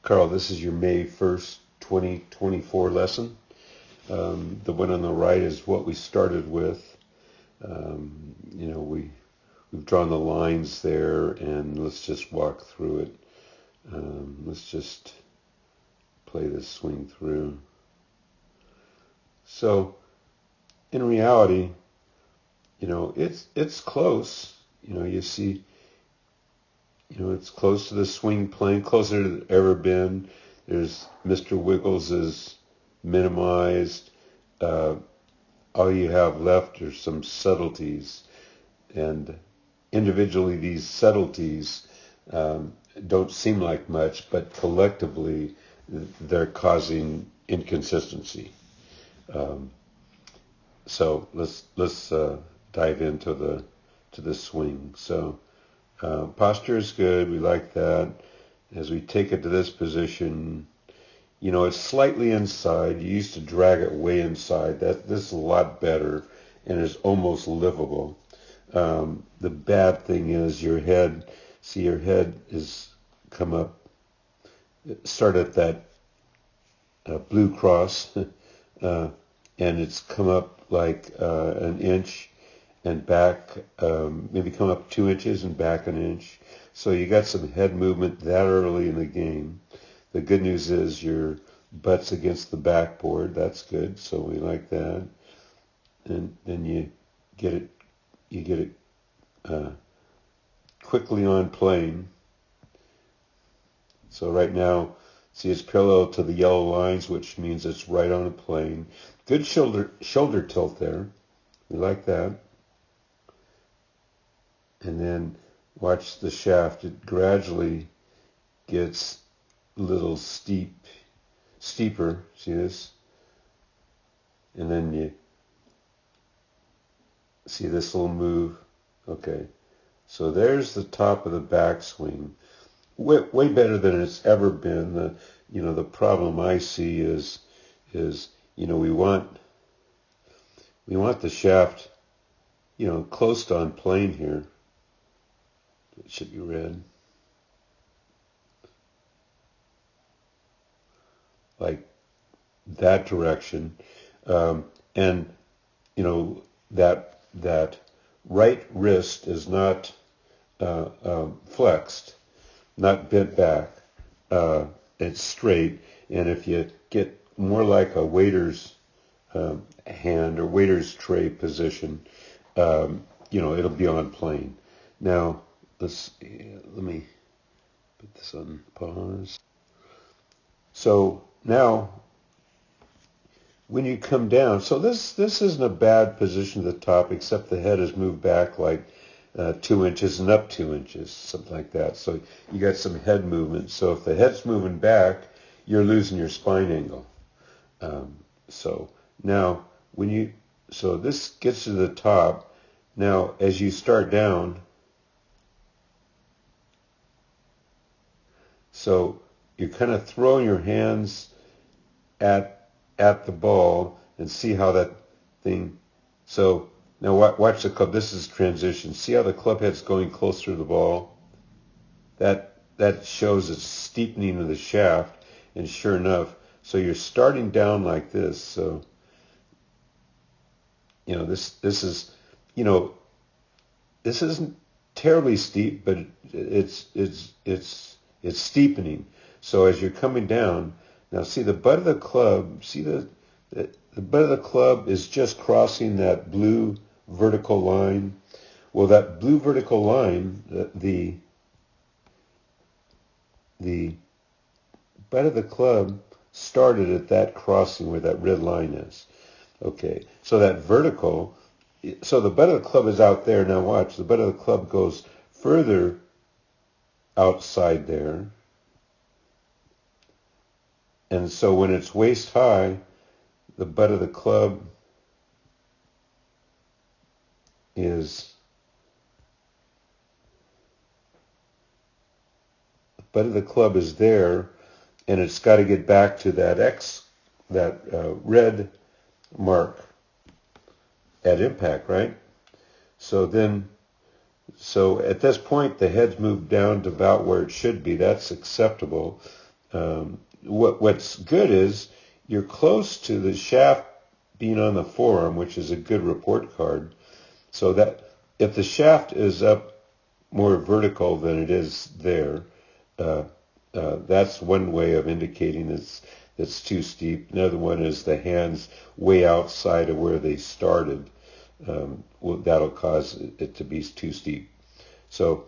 Carl, this is your May 1st, 2024 lesson. The one on the right is what we started with. We've drawn the lines there, and let's just walk through it. Let's just play this swing through. So, in reality, it's close. You see, it's close to the swing plane, closer than it's ever been. There's Mr. Wiggles is minimized. All you have left are some subtleties, and individually these subtleties don't seem like much, but collectively they're causing inconsistency. So let's dive into the swing. So posture is good. We like that. As we take it to this position, it's slightly inside. You used to drag it way inside. This is a lot better and is almost livable. The bad thing is your head is come up, start at that blue cross, and it's come up like an inch and back, maybe come up 2 inches and back an inch. So you got some head movement that early in the game. The good news is your butt's against the backboard. That's good. So we like that. And then you get it quickly on plane. So right now, see, it's parallel to the yellow lines, which means it's right on a plane. Good shoulder tilt there. We like that. And then watch the shaft. It gradually gets a little steeper. See this? And then you see this little move. Okay. So there's the top of the backswing. Way better than it's ever been. The problem I see is we want the shaft close to on plane here. It should be red. Like that direction. And that right wrist is not flexed, not bent back. It's straight. And if you get more like a waiter's hand or waiter's tray position, it'll be on plane. Now, let me put this on pause. So now, when you come down, so this isn't a bad position at the top, except the head is moved back like 2 inches and up 2 inches, something like that. So you got some head movement. So if the head's moving back, you're losing your spine angle. So now so this gets to the top. Now as you start down, so you're kind of throwing your hands at the ball and see how that thing. So now watch the club. This is transition. See how the club head's going closer to the ball? That shows it's steepening of the shaft. And sure enough, so you're starting down like this. So this is this isn't terribly steep, but it's steepening. So as you're coming down, now see the butt of the club, see the butt of the club is just crossing that blue vertical line. Well, that blue vertical line, the butt of the club started at that crossing where that red line is. Okay, so that vertical, so the butt of the club is out there. Now watch, the butt of the club goes further outside there. And so when it's waist high, the butt of the club is there, and it's got to get back to that red mark at impact, right? So at this point, the head's moved down to about where it should be. That's acceptable. What's good is you're close to the shaft being on the forearm, which is a good report card. So that if the shaft is up more vertical than it is there, that's one way of indicating it's too steep. Another one is the hands way outside of where they started. That'll cause it to be too steep. So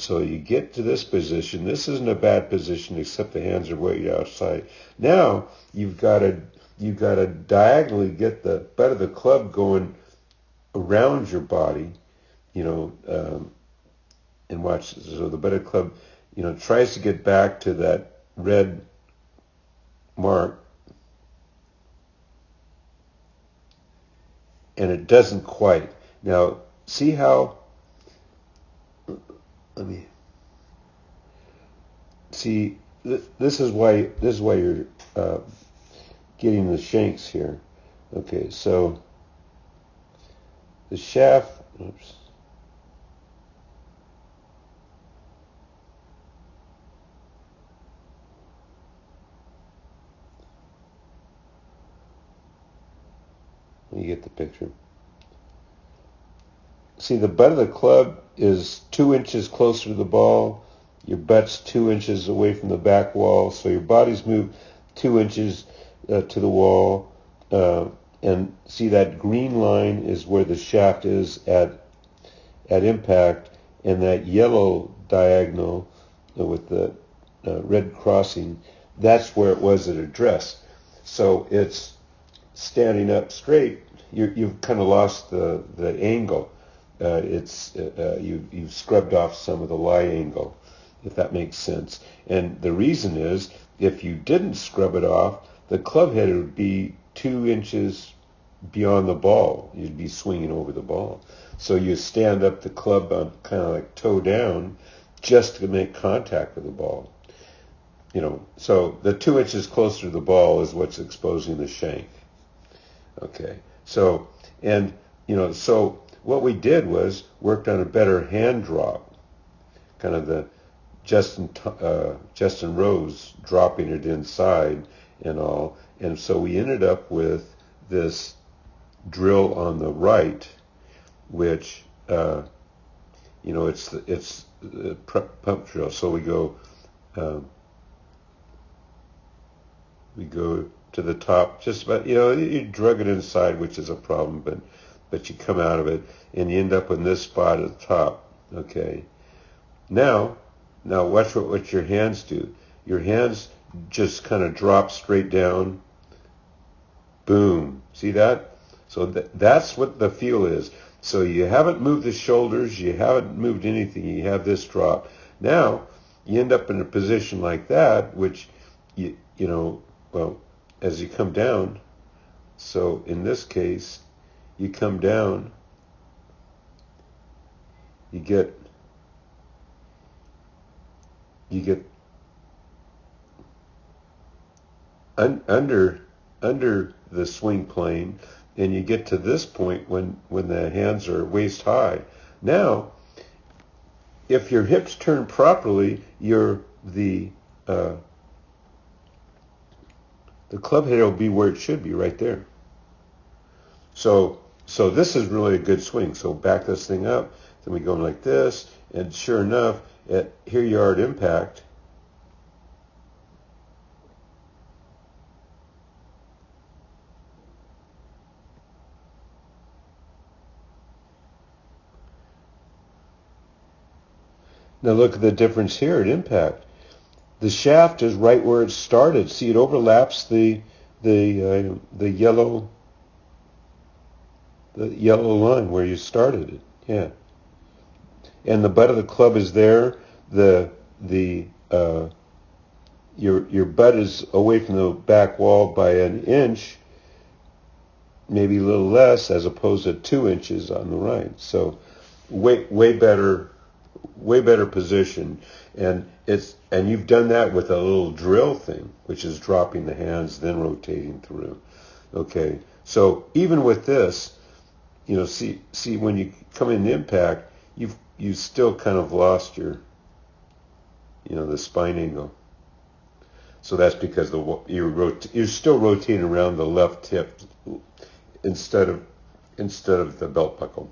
you get to this position. This isn't a bad position, except the hands are way outside. Now you've got to diagonally get the butt of the club going around your body, and watch. So the butt of the club, tries to get back to that red mark, and it doesn't quite. Now, see how? Let me see. This is why you're getting the shanks here. Okay, so the shaft. Oops. You get the picture. See, the butt of the club is 2 inches closer to the ball. Your butt's 2 inches away from the back wall, so your body's moved 2 inches to the wall. And see, that green line is where the shaft is at impact, and that yellow diagonal with the red crossing, that's where it was at address. So it's standing up straight. You've kind of lost the angle. You've scrubbed off some of the lie angle, if that makes sense. And the reason is, if you didn't scrub it off, the club head would be 2 inches beyond the ball. You'd be swinging over the ball. So you stand up the club on kind of like toe down, just to make contact with the ball. So the 2 inches closer to the ball is what's exposing the shank. Okay. So what we did was worked on a better hand drop, kind of the Justin Rose dropping it inside and all. And so we ended up with this drill on the right, which, it's the pump drill. So we go to the top, just about, you drug it inside, which is a problem, but you come out of it, and you end up in this spot at the top. Okay. Now watch what your hands do. Your hands just kind of drop straight down. Boom. See that? So that's what the feel is. So you haven't moved the shoulders, you haven't moved anything, you have this drop. Now, you end up in a position like that, which, as you come down, so in this case, you come down, you get under the swing plane, and you get to this point when the hands are waist high. Now, if your hips turn properly, the club head will be where it should be, right there. So this is really a good swing. So back this thing up, then we go like this, and sure enough, here you are at impact. Now look at the difference here at impact. The shaft is right where it started. See, it overlaps the yellow line where you started it. Yeah. And the butt of the club is there. Your butt is away from the back wall by an inch, maybe a little less, as opposed to 2 inches on the right. So way better position. And you've done that with a little drill thing, which is dropping the hands, then rotating through. Okay. So even with this, see when you come in impact, you still kind of lost your, the spine angle. So that's because you're still rotating around the left hip instead of the belt buckle.